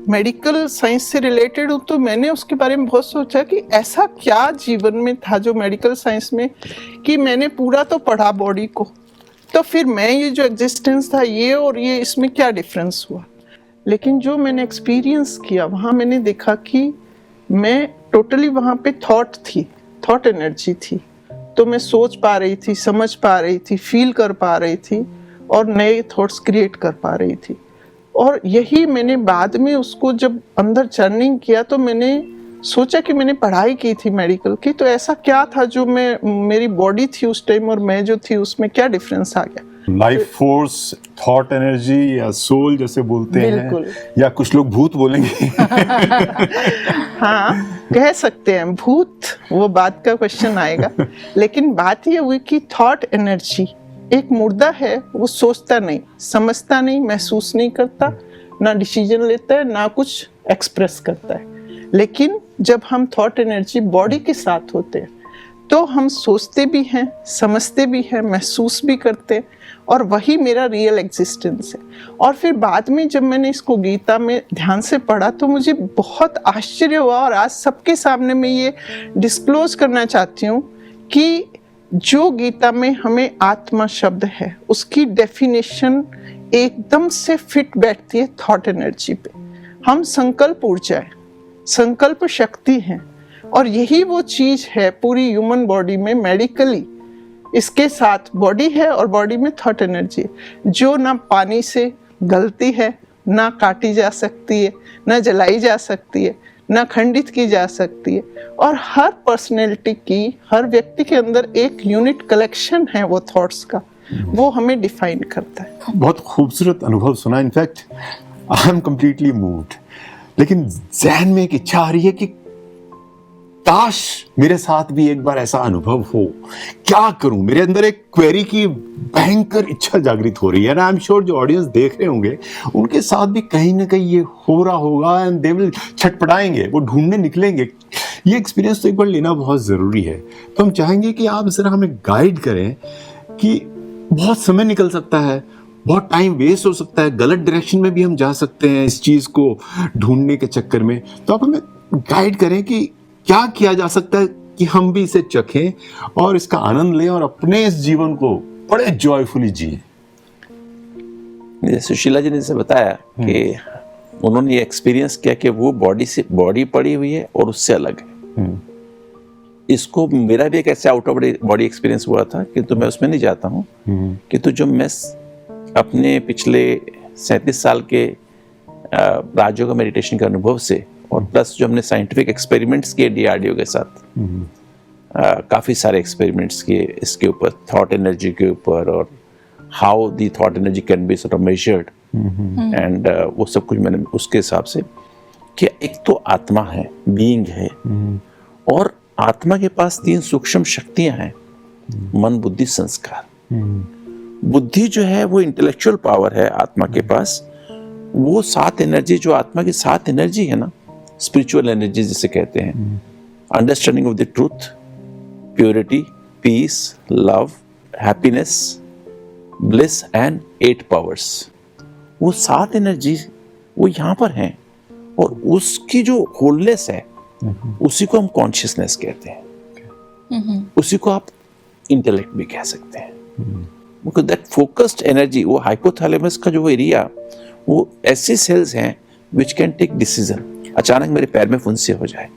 मेडिकल साइंस से रिलेटेड हूँ, तो मैंने उसके बारे में बहुत सोचा कि ऐसा क्या जीवन में था जो मेडिकल साइंस में, कि मैंने पूरा तो पढ़ा बॉडी को, तो फिर मैं ये जो एग्जिस्टेंस था ये और ये, इसमें क्या डिफरेंस हुआ। लेकिन जो मैंने एक्सपीरियंस किया वहाँ मैंने देखा कि मैं टोटली वहाँ पे थॉट एनर्जी थी। तो मैं सोच पा रही थी, समझ पा रही थी, फील कर पा रही थी, और नए थॉट्स क्रिएट कर पा रही थी। और यही मैंने बाद में उसको जब अंदर जर्निंग किया, तो मैंने सोचा कि मैंने पढ़ाई की थी मेडिकल की, तो ऐसा क्या था जो मेरी बॉडी थी उस टाइम और मैं जो थी उसमें क्या डिफरेंस आ गया। लाइफ फोर्स, थॉट एनर्जी या सोल जैसे बोलते हैं, या कुछ लोग भूत बोलेंगे। हाँ, कह सकते हैं भूत, वो बात का क्वेश्चन आएगा। लेकिन बात ये हुई कि थॉट एनर्जी एक मुर्दा है, वो सोचता नहीं, समझता नहीं, महसूस नहीं करता, ना डिसीजन लेता है, ना कुछ एक्सप्रेस करता है। लेकिन जब हम थॉट एनर्जी बॉडी के साथ होते हैं तो हम सोचते भी हैं, समझते भी हैं, महसूस भी करते हैं, और वही मेरा रियल एग्जिस्टेंस है। और फिर बाद में जब मैंने इसको गीता में ध्यान से पढ़ा तो मुझे बहुत आश्चर्य हुआ, और आज सबके सामने मैं ये डिस्क्लोज करना चाहती हूँ कि जो गीता में हमें आत्मा शब्द है उसकी डेफिनेशन एकदम से फिट बैठती है थॉट एनर्जी पे। हम संकल्प ऊर्जा है, संकल्प शक्ति है, और यही वो चीज है पूरी ह्यूमन बॉडी में मेडिकली। इसके साथ बॉडी है और बॉडी में थॉट एनर्जी है जो ना पानी से गलती है, ना काटी जा सकती है, ना जलाई जा सकती है, ना खंडित की जा सकती है। और हर पर्सनैलिटी की, हर व्यक्ति के अंदर एक यूनिट कलेक्शन है वो थॉट्स का, वो हमें डिफाइन करता है। बहुत खूबसूरत अनुभव सुना। In fact I am completely moved. लेकिन जहन में एक इच्छा आ रही है कि काश मेरे साथ भी एक बार ऐसा अनुभव हो। क्या करूं? मेरे अंदर एक क्वेरी की भयंकर इच्छा जागृत हो रही है। आई एम श्योर जो ऑडियंस देख रहे होंगे उनके साथ भी कहीं ना कहीं ये हो रहा होगा, एंड दे विल छटपटाएंगे, वो ढूंढने निकलेंगे। ये एक्सपीरियंस तो एक बार लेना बहुत जरूरी है। तो हम चाहेंगे कि आप जरा हमें गाइड करें कि बहुत समय निकल सकता है, बहुत टाइम वेस्ट हो सकता है, गलत डायरेक्शन में भी हम जा सकते हैं इस चीज को ढूंढने के चक्कर में। तो आप हमें गाइड करें कि क्या किया जा सकता है कि हम भी इसे चखें और इसका आनंद लें और अपने इस जीवन को बड़े जॉयफुली जिए। जैसे सुशीला जी ने जैसे बताया कि उन्होंने ये एक्सपीरियंस किया कि वो बॉडी से बॉडी पड़ी हुई है और उससे अलग है। इसको मेरा भी एक ऐसे आउट ऑफ बॉडी एक्सपीरियंस हुआ था, किंतु मैं उसमें नहीं जाता हूँ। किंतु जो मैं अपने पिछले 37 साल के राजयोग मेडिटेशन के अनुभव से, और प्लस जो हमने साइंटिफिक एक्सपेरिमेंट्स किए डीआरडीओ के साथ, काफ़ी सारे एक्सपेरिमेंट्स किए इसके ऊपर, थॉट एनर्जी के ऊपर, और how the thought energy can be sort of measured, and वो सब कुछ मैंने उसके हिसाब से कि एक तो आत्मा है, बीइंग है, और आत्मा के पास 3 सूक्ष्म शक्तियां हैं, मन, बुद्धि, संस्कार। बुद्धि जो है वो इंटेलेक्चुअल पावर है आत्मा के पास। वो 7 एनर्जी, जो आत्मा की 7 एनर्जी है ना, स्पिरिचुअल एनर्जी जिसे कहते हैं, understanding of the truth, purity, peace, love, happiness, bliss and 8 powers, वो 7 एनर्जी वो यहाँ पर हैं, और उसकी जो होलनेस है उसी को हम कॉन्शियसनेस कहते हैं। उसी को आप इंटेलेक्ट भी कह सकते हैं। बिकॉज दैट फोकस्ड एनर्जी, वो हाइपोथैलेमस का जो एरिया, वो ऐसी सेल्स हैं विच कैन टेक डिसीजन। अचानक मेरे पैर में फुंसी हो जाए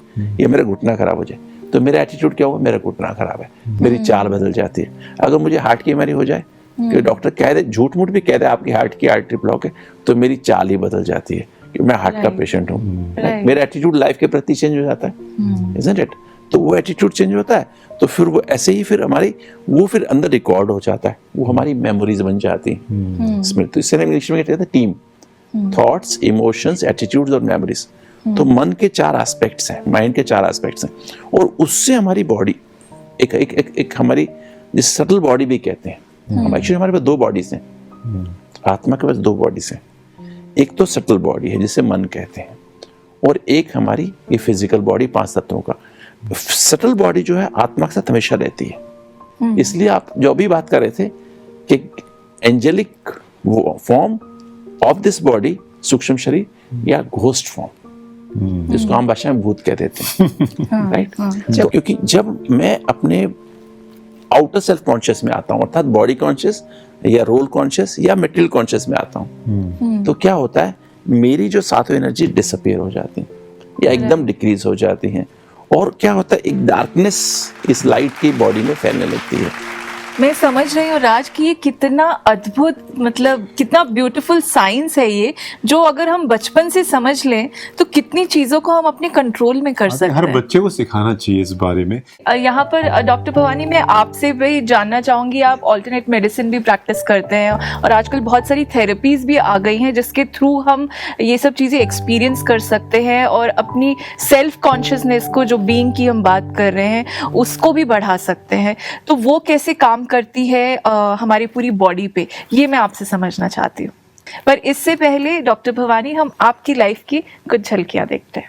या मेरा घुटना खराब हो जाए तो मेरा एटीट्यूड क्या होगा? मेरा घुटना खराब है, मेरी चाल बदल जाती है। अगर मुझे हार्ट की बीमारी हो जाए कि डॉक्टर कह दे, झूठ मूठ भी कह दे आपकी हार्ट की आर्टरी ब्लॉक है, तो मेरी चाल ही बदल जाती है कि मैं हार्ट का पेशेंट हूँ। मेरा एटीट्यूड लाइफ के प्रति चेंज हो जाता है, इजंट इट? तो वो एटीट्यूड चेंज होता है तो फिर वो ऐसे ही फिर हमारी वो फिर अंदर रिकॉर्ड हो जाता है, वो हमारी मेमोरीज बन जाती हैं, स्मृति। इससे इंग्लिश में कहते हैं टीम, थॉट्स, इमोशंस, एटीट्यूड्स और मेमोरीज। तो मन के 4 एस्पेक्ट्स हैं, माइंड के 4 एस्पेक्ट्स हैं, और उससे हमारी बॉडी एक हमारी जिस सटल बॉडी भी कहते हैं, हम एक्चुअली हमारे पास 2 बॉडीज हैं, आत्मा के पास 2 बॉडीज हैं। एक तो सटल बॉडी है जिसे मन कहते हैं, और एक हमारी ये फिजिकल बॉडी 5 तत्वों का। सटल बॉडी जो है आत्मा के साथ हमेशा रहती है। इसलिए आप जो भी बात कर रहे थे कि angelic form of this body, सूक्ष्म शरीर, या घोस्ट फॉर्म, जिसको हम भाषा में भूत कह देते हैं, राइट? क्योंकि जब मैं अपने आउटर सेल्फ कॉन्शियस में आता हूँ, अर्थात बॉडी कॉन्शियस या रोल कॉन्शियस या मटेरियल कॉन्शियस में आता हूँ, तो क्या होता है, मेरी जो 7 एनर्जी डिसअपियर हो जाती है या एकदम डिक्रीज हो जाती हैं, और क्या होता है, एक डार्कनेस इस लाइट की बॉडी में फैलने लगती है। मैं समझ रही हूँ राज कि ये कितना अद्भुत, मतलब कितना ब्यूटीफुल साइंस है ये, जो अगर हम बचपन से समझ लें तो कितनी चीज़ों को हम अपने कंट्रोल में कर सकते हैं। हर बच्चे को सिखाना चाहिए इस बारे में। यहाँ पर डॉक्टर भवानी, मैं आपसे भी जानना चाहूँगी, आप ऑल्टरनेट मेडिसिन भी प्रैक्टिस करते हैं और आजकल बहुत सारी थेरेपीज़ भी आ गई हैं जिसके थ्रू हम ये सब चीज़ें एक्सपीरियंस कर सकते हैं और अपनी सेल्फ कॉन्शियसनेस को, जो बीइंग की हम बात कर रहे हैं, उसको भी बढ़ा सकते हैं। तो वो कैसे काम करती है हमारी पूरी बॉडी पे, ये मैं आपसे समझना चाहती हूँ। पर इससे पहले डॉक्टर भवानी, हम आपकी लाइफ की कुछ झलकियां देखते हैं।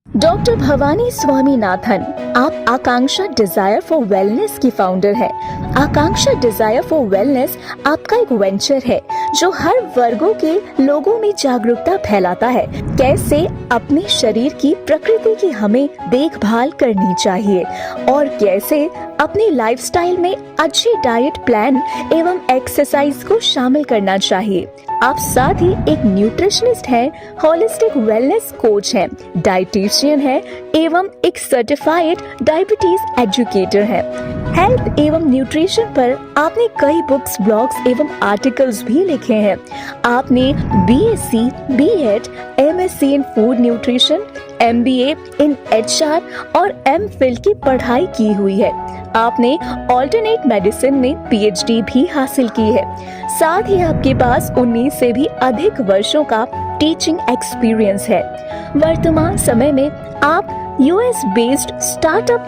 डॉक्टर भवानी स्वामीनाथन, आप आकांक्षा डिजायर फॉर वेलनेस की फाउंडर हैं। आकांक्षा डिजायर फॉर वेलनेस आपका एक वेंचर है जो हर वर्गों के लोगों में जागरूकता फैलाता है। कैसे अपने शरीर की प्रकृति की हमें देखभाल करनी चाहिए और कैसे अपने लाइफस्टाइल में अच्छी डाइट प्लान एवं एक्सरसाइज को शामिल करना चाहिए। आप साथ ही एक न्यूट्रिशनिस्ट हैं, होलिस्टिक वेलनेस कोच हैं, डाइटिशियन हैं एवं एक सर्टिफाइड डायबिटीज एजुकेटर हैं। हेल्थ एवं न्यूट्रिशन पर आपने कई बुक्स, ब्लॉग्स एवं आर्टिकल्स भी लिखे हैं। आपने BSc, BEd, MSc in food nutrition, MBA in HR और एमफिल की पढ़ाई की हुई है। आपने ऑल्टरनेट मेडिसिन में पीएचडी भी हासिल की है। साथ ही आपके पास 19 से भी अधिक वर्षों का टीचिंग एक्सपीरियंस है। वर्तमान समय में आप US based startup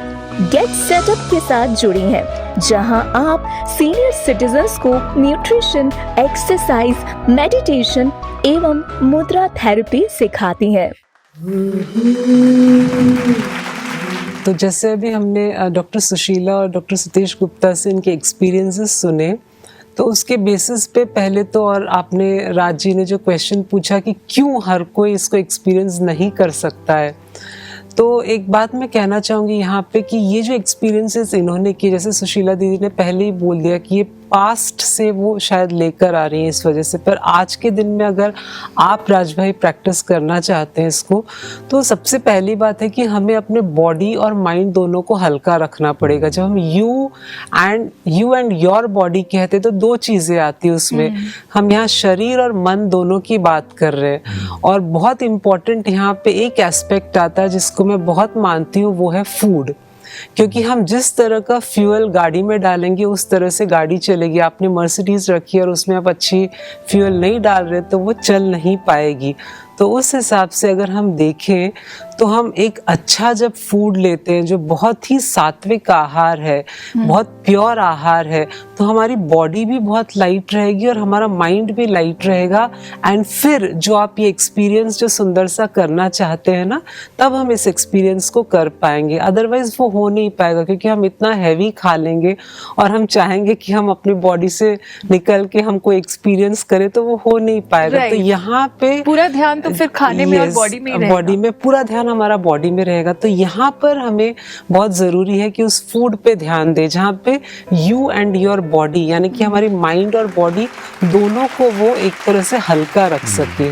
get setup के साथ जुड़ी हैं, जहां आप सीनियर सिटीजन्स को न्यूट्रिशन, एक्सरसाइज, मेडिटेशन एवं मुद्रा थेरेपी सिखाती हैं। तो जैसे अभी हमने डॉक्टर सुशीला और डॉक्टर सतीश गुप्ता से इनके एक्सपीरियंसेस सुने, तो उसके बेसिस पे पहले तो, और आपने राज जी ने जो क्वेश्चन पूछा कि क्यों हर कोई इसको एक्सपीरियंस नहीं कर सकता है, तो एक बात मैं कहना चाहूँगी यहाँ पे कि ये जो एक्सपीरियंसेस इन्होंने किए, जैसे सुशीला दीदी ने पहले ही बोल दिया कि ये पास्ट से वो शायद लेकर आ रही हैं इस वजह से, पर आज के दिन में अगर आप राज भाई प्रैक्टिस करना चाहते हैं इसको, तो सबसे पहली बात है कि हमें अपने बॉडी और माइंड दोनों को हल्का रखना पड़ेगा। जब हम यू एंड योर बॉडी कहते हैं तो दो चीज़ें आती है उसमें, हम यहाँ शरीर और मन दोनों की बात कर रहे हैं। और बहुत इम्पॉर्टेंट यहाँ पे एक एस्पेक्ट आता है जिसको मैं बहुत मानती हूँ, वो है फूड। क्योंकि हम जिस तरह का फ्यूल गाड़ी में डालेंगे उस तरह से गाड़ी चलेगी। आपने मर्सिडीज रखी है और उसमें आप अच्छी फ्यूल नहीं डाल रहे तो वो चल नहीं पाएगी। तो उस हिसाब से अगर हम देखें तो हम एक अच्छा जब फूड लेते हैं जो बहुत ही सात्विक आहार है, बहुत प्योर आहार है, तो हमारी बॉडी भी बहुत लाइट रहेगी और हमारा माइंड भी लाइट रहेगा। एंड फिर जो आप ये एक्सपीरियंस जो सुंदर सा करना चाहते हैं ना, तब हम इस एक्सपीरियंस को कर पाएंगे। अदरवाइज वो हो नहीं पाएगा, क्योंकि हम इतना हैवी खा लेंगे और हम चाहेंगे कि हम अपनी बॉडी से निकल के हम कोई एक्सपीरियंस करें तो वो हो नहीं पाएगा। तो यहाँ पे पूरा ध्यान तो फिर खाने में और बॉडी में ही रहेगा। बॉडी में पूरा ध्यान हमारा बॉडी में रहेगा। तो यहाँ पर हमें बहुत जरूरी है कि उस फूड पे ध्यान दें जहाँ पे यू एंड योर बॉडी, यानी कि हमारी माइंड और बॉडी दोनों को वो एक तरह से हल्का रख सके।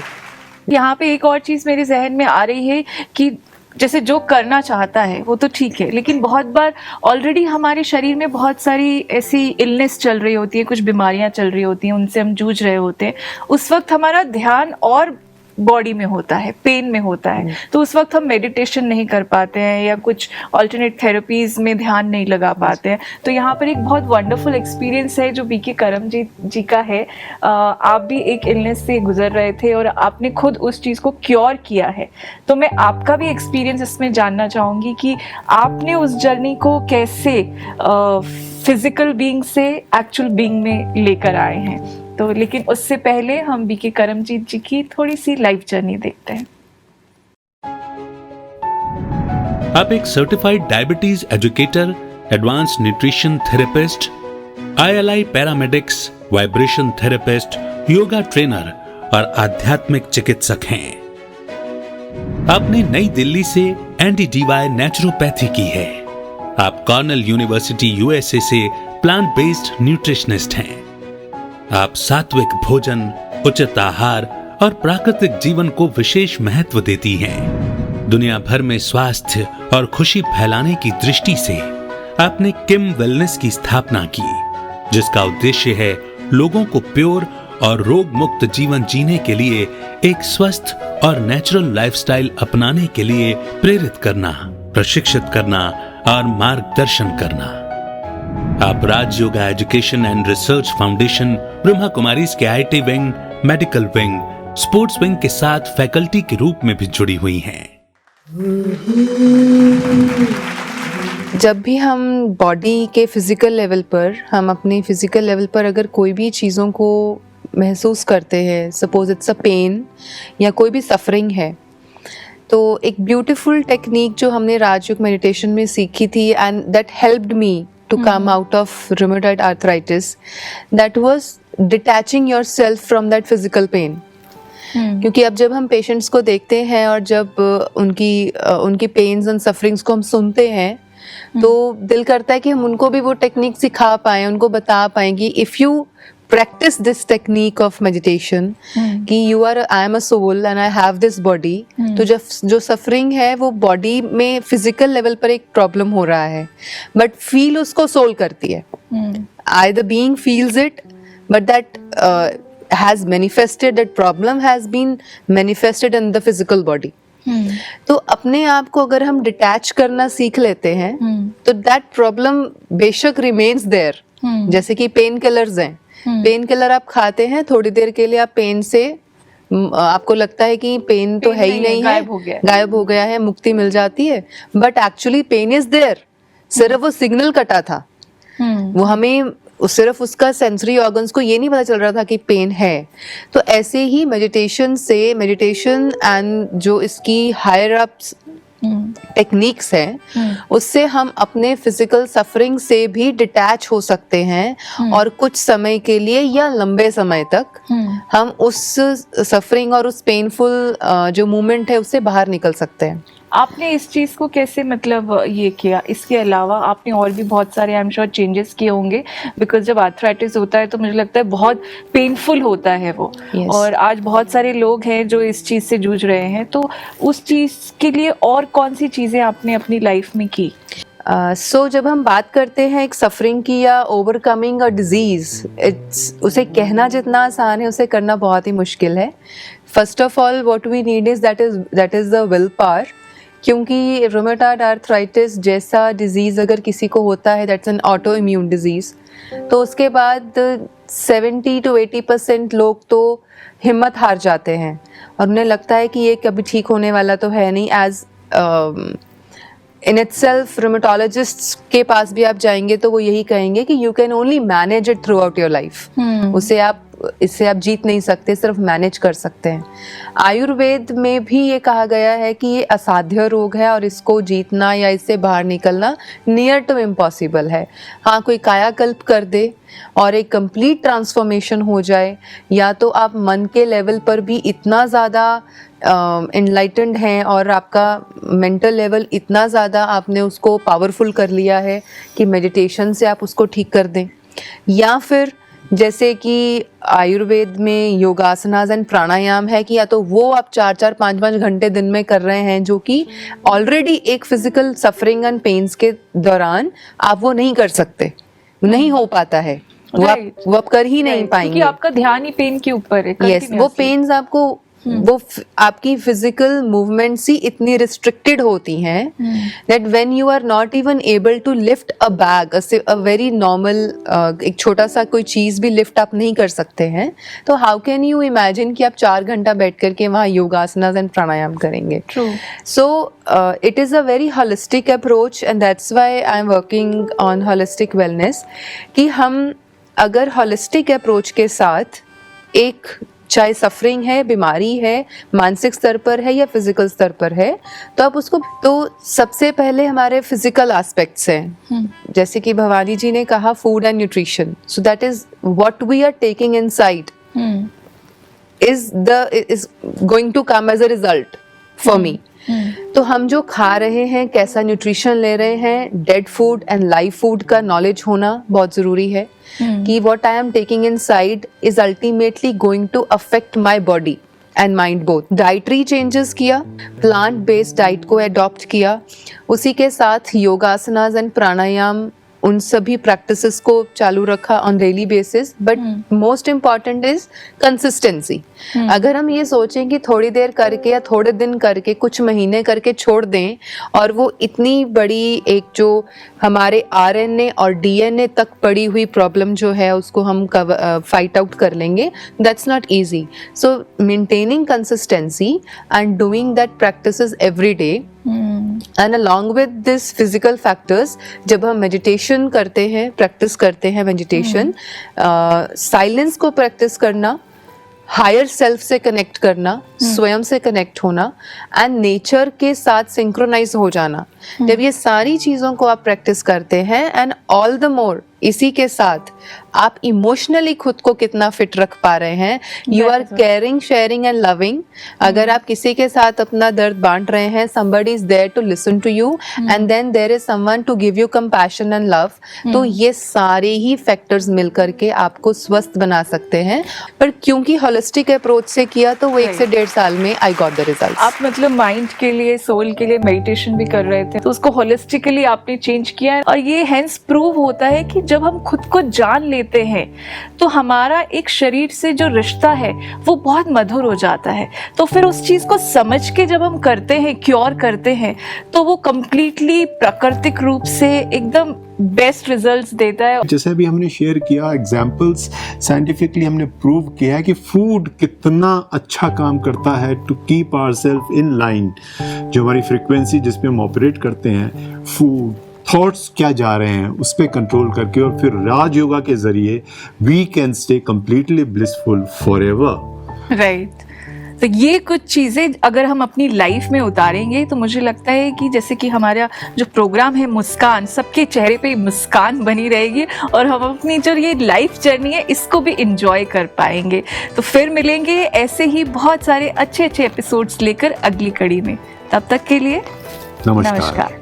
यहाँ पे एक और चीज मेरे जहन में आ रही है कि जैसे जो करना चाहता है वो तो ठीक है, लेकिन बहुत बार ऑलरेडी हमारे शरीर में बहुत सारी ऐसी इलनेस चल रही होती है, कुछ बीमारियां चल रही होती हैं, उनसे हम जूझ रहे होते हैं। उस वक्त हमारा ध्यान और बॉडी में होता है, पेन में होता है, तो उस वक्त हम मेडिटेशन नहीं कर पाते हैं या कुछ अल्टरनेट थेरेपीज में ध्यान नहीं लगा पाते हैं। तो यहाँ पर एक बहुत वंडरफुल एक्सपीरियंस है जो बीके करमजीत जी का है। आप भी एक इलनेस से गुजर रहे थे और आपने खुद उस चीज़ को क्योर किया है। तो मैं आपका भी एक्सपीरियंस इसमें जानना चाहूँगी कि आपने उस जर्नी को कैसे फिजिकल बीइंग से एक्चुअल बीइंग में लेकर आए हैं। तो लेकिन उससे पहले हम बीके करमजीत जी की थोड़ी सी लाइफ जर्नी देखते हैं। आप एक certified diabetes educator, advance nutrition therapist, ILI paramedics, vibration therapist, yoga trainer और आध्यात्मिक चिकित्सक हैं। आपने नई दिल्ली से NDDY नेचुरोपैथी की है। आप कॉर्नेल यूनिवर्सिटी USA से प्लांट बेस्ड न्यूट्रिशनिस्ट हैं। आप सात्विक भोजन, उचित आहार और प्राकृतिक जीवन को विशेष महत्व देती हैं। दुनिया भर में स्वास्थ्य और खुशी फैलाने की दृष्टि से आपने किम वेलनेस की स्थापना की, जिसका उद्देश्य है लोगों को प्योर और रोग मुक्त जीवन जीने के लिए एक स्वस्थ और नेचुरल लाइफस्टाइल अपनाने के लिए प्रेरित करना, प्रशिक्षित करना और मार्गदर्शन करना। आप Raj Yoga Education and Research Foundation, Brahma Kumaris के IT wing, medical wing, sports wing के साथ फैकल्टी के रूप में भी जुड़ी हुई हैं। जब भी हम बॉडी के फिजिकल लेवल पर, हम अपने फिजिकल लेवल पर अगर कोई भी चीज़ों को महसूस करते हैं, सपोज इट्स अ पेन या कोई भी सफरिंग है, तो एक ब्यूटीफुल टेक्निक जो हमने राजयोग मेडिटेशन में सीखी थी and that helped me to come out of rheumatoid arthritis, that was detaching yourself from that physical pain. क्योंकि अब जब हम पेशेंट्स को देखते हैं और जब उनकी पेन्स एंड सफरिंग्स को हम सुनते हैं, तो दिल करता है कि हम उनको भी वो टेक्निक सिखा पाएं, उनको बता पाएं कि if you practice this technique of meditation कि I am a soul and I have this body, तो जब जो सफरिंग है वो बॉडी में फिजिकल लेवल पर एक प्रॉब्लम हो रहा है, बट फील उसको सोल करती है। Either being feels it, but that has manifested, that problem has been manifested in the physical body. तो अपने आप को अगर हम डिटैच करना सीख लेते हैं तो दैट प्रॉब्लम बेशक रिमेन्स देयर। जैसे कि पेन किलर्स हैं, पेन किलर आप खाते हैं, थोड़ी देर के लिए आप पेन से आपको लगता है कि पेन तो है ही नहीं है, गायब हो गया है, मुक्ति मिल जाती है, but actually pain is there, सिर्फ वो सिग्नल कटा था। वो हमें सिर्फ उसका सेंसरी ऑर्गन्स को ये नहीं पता चल रहा था कि पेन है। तो ऐसे ही मेडिटेशन एंड जो इसकी हायर अप्स टेक्निक्स हैं, उससे हम अपने फिजिकल सफरिंग से भी डिटैच हो सकते हैं और कुछ समय के लिए या लंबे समय तक हम उस सफरिंग और उस पेनफुल जो मोमेंट है उससे बाहर निकल सकते हैं। आपने इस चीज़ को कैसे मतलब ये किया? इसके अलावा आपने और भी बहुत सारे आई एम श्योर चेंजेस किए होंगे, बिकॉज जब आर्थराइटिस होता है तो मुझे लगता है बहुत पेनफुल होता है वो। Yes. और आज बहुत सारे लोग हैं जो इस चीज़ से जूझ रहे हैं, तो उस चीज़ के लिए और कौन सी चीज़ें आपने अपनी लाइफ में की? सो जब हम बात करते हैं एक सफरिंग की या ओवरकमिंग अ डिजीज, उसे कहना जितना आसान है उसे करना बहुत ही मुश्किल है। First of all what we need is that is the will power, क्योंकि रूमेटॉइड आर्थराइटिस जैसा डिजीज़ अगर किसी को होता है, that's an auto immune disease, तो उसके बाद 70 to 80% लोग तो हिम्मत हार जाते हैं और उन्हें लगता है कि ये कभी ठीक होने वाला तो है नहीं। एज इन इटसेल्फ रूमेटोलॉजिस्ट्स के पास भी आप जाएंगे तो वो यही कहेंगे कि you can only manage it through out your life, इससे आप जीत नहीं सकते, सिर्फ मैनेज कर सकते हैं। आयुर्वेद में भी ये कहा गया है कि ये असाध्य रोग है और इसको जीतना या इससे बाहर निकलना नियर टू इम्पॉसिबल है। हाँ, कोई कायाकल्प कर दे और एक कंप्लीट ट्रांसफॉर्मेशन हो जाए, या तो आप मन के लेवल पर भी इतना ज़्यादा एनलाइटेंड हैं और आपका मेंटल लेवल इतना ज़्यादा आपने उसको पावरफुल कर लिया है कि मेडिटेशन से आप उसको ठीक कर दें, या फिर जैसे कि आयुर्वेद में योगासनास एंड प्राणायाम है कि या तो वो आप 4-4, 5-5 घंटे दिन में कर रहे हैं, जो कि ऑलरेडी एक फिजिकल सफरिंग एंड पेन्स के दौरान आप वो नहीं कर सकते, नहीं हो पाता है, वो आप कर ही नहीं पाएंगे क्योंकि आपका ध्यान ही पेन के ऊपर है। यस, वो पेन्स आपको आपकी फिजिकल मूवमेंट्स ही इतनी रिस्ट्रिक्टेड होती हैं that when you are not even able to lift a bag, a very normal एक छोटा सा कोई चीज़ भी लिफ्ट आप नहीं कर सकते हैं, तो हाउ कैन यू इमेजिन कि आप 4 घंटा बैठ करके वहाँ योगासनास एंड प्राणायाम करेंगे। So it is a very holistic approach and that's why I am working on holistic wellness, कि हम अगर होलिस्टिक अप्रोच के साथ एक चाहे सफरिंग है, बीमारी है, मानसिक स्तर पर है या फिजिकल स्तर पर है, तो आप उसको, तो सबसे पहले हमारे फिजिकल एस्पेक्ट्स हैं, जैसे कि भवानी जी ने कहा food and nutrition, so that is what we are taking inside is going to come as a result for me. तो हम जो खा रहे हैं, कैसा न्यूट्रिशन ले रहे हैं, dead food and live food का नॉलेज होना बहुत ज़रूरी है कि what I am taking inside is ultimately going to affect my body and mind both. Dietary changes किया, प्लांट बेस्ड डाइट को अडॉप्ट किया, उसी के साथ योगासनास एंड प्राणायाम, उन सभी प्रैक्टिसेस को चालू रखा on daily basis. But most important is consistency. अगर हम ये सोचें कि थोड़ी देर करके या थोड़े दिन करके, कुछ महीने करके छोड़ दें और वो इतनी बड़ी एक जो हमारे आरएनए और डीएनए तक पड़ी हुई प्रॉब्लम जो है उसको हम फाइट आउट कर लेंगे, that's not easy. So maintaining consistency and doing that practices every day and along with this physical factors, जब हम मेडिटेशन करते हैं, प्रैक्टिस करते हैं मेडिटेशन, साइलेंस को प्रैक्टिस करना, हायर सेल्फ से कनेक्ट करना, स्वयं से कनेक्ट होना एंड नेचर के साथ सिंक्रोनाइज हो जाना, जब ये सारी चीज़ों को आप प्रैक्टिस करते हैं एंड ऑल द मोर इसी के साथ आप इमोशनली खुद को कितना फिट रख पा रहे हैं, you are caring, sharing and loving. अगर आप किसी के साथ अपना दर्द बांट रहे हैं, somebody is there to listen to you and then there is someone to give you compassion and love, तो ये सारे ही फैक्टर्स मिलकर के आपको स्वस्थ बना सकते हैं। पर क्योंकि होलिस्टिक अप्रोच से किया तो वो 1 से 1.5 साल में आई गॉट द रिजल्ट। आप मतलब माइंड के लिए, सोल के लिए मेडिटेशन भी कर रहे थे, तो उसको होलिस्टिकली आपने चेंज किया है, और ये हेंस प्रूव होता है कि जब हम खुद को जान लेते हैं तो हमारा एक शरीर से जो रिश्ता है वो बहुत मधुर हो जाता है। तो फिर उस चीज को समझ के जब हम करते हैं, क्योर करते हैं, तो वो कंप्लीटली प्राकृतिक रूप से एकदम बेस्ट रिजल्ट्स देता है। जैसे अभी हमने शेयर किया एग्जांपल्स, साइंटिफिकली हमने प्रूव किया है कि फूड कितना अच्छा काम करता है to keep ourselves in line. जो हमारी फ्रीक्वेंसी जिस पे हम ऑपरेट करते हैं, फूड, थॉट्स क्या जा रहे हैं उस पर कंट्रोल करके, और फिर राज योगा के जरिए we can stay completely blissful forever. Right. तो ये कुछ चीज़ें अगर हम अपनी लाइफ में उतारेंगे तो मुझे लगता है कि जैसे कि हमारा जो प्रोग्राम है मुस्कान, सबके चेहरे पे मुस्कान बनी रहेगी और हम अपनी जो ये लाइफ जर्नी है इसको भी इंजॉय कर पाएंगे। तो फिर मिलेंगे ऐसे ही बहुत सारे अच्छे अच्छे एपिसोड्स लेकर अगली कड़ी में। तब तक के लिए नमस्कार।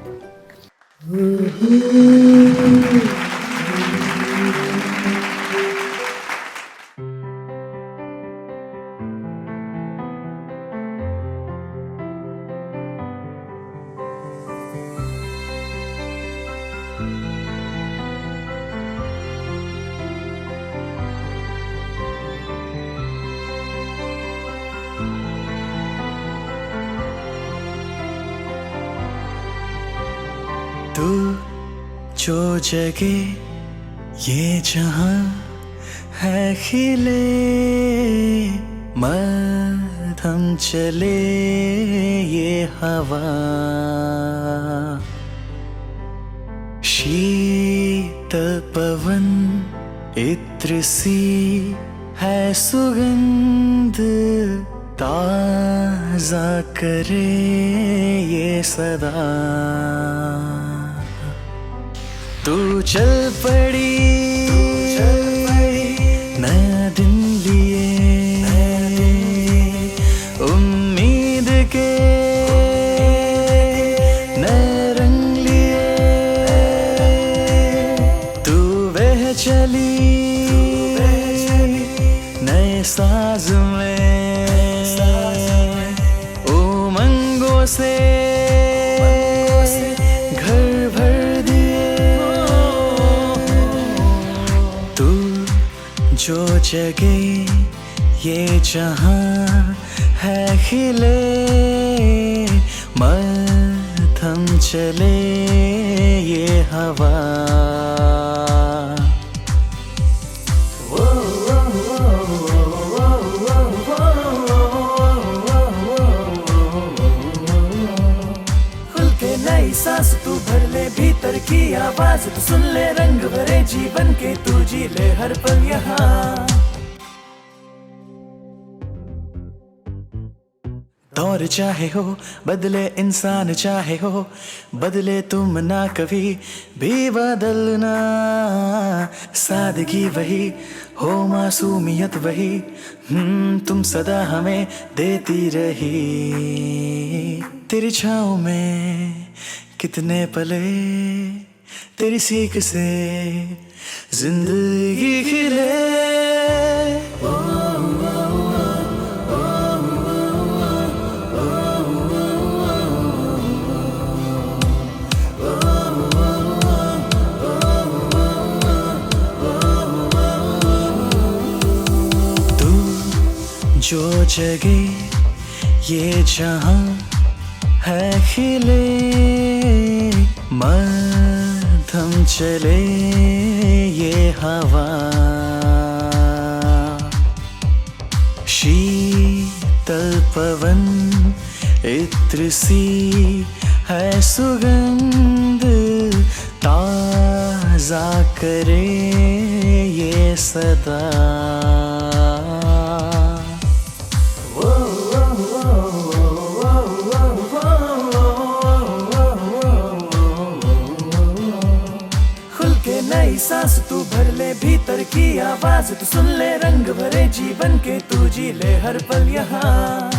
तू जो जगे ये जहां है खिले, मध्यम चले ये हवा, शीतल पवन इत्र सी है सुगंध, ताजा करे ये सदा। तू चल पड़ी नया दिन लिए, उम्मीद के नए रंग लिए, तू वह चली नए साज में, उमंगों से घर भर दिए। तू जो जगे ये जहां है खिले, मध्यम चले ये हवा। खुल के नई सांस तू भर ले, भीतर की आवाज तू सुन ले, रंग भरे जीवन के तू जी ले हर पल यहाँ। दौर चाहे हो बदले, इंसान चाहे हो बदले, तुम ना कभी भी बदलना। सादगी वही हो, मासूमियत वही, तुम सदा हमें देती रही। तेरी छाँव में कितने पले, तेरी सीख से जिंदगी खिले। जो जगे ये जहां है खिले, मध्यम चले ये हवा, शीतल पवन इत्र सी है सुगंध ताजा करे ये सदा। खुल के नई सांस तू भर ले भीतर की आवाज तू सुन ले, रंग भरे जीवन के तू जी ले हर पल यहाँ।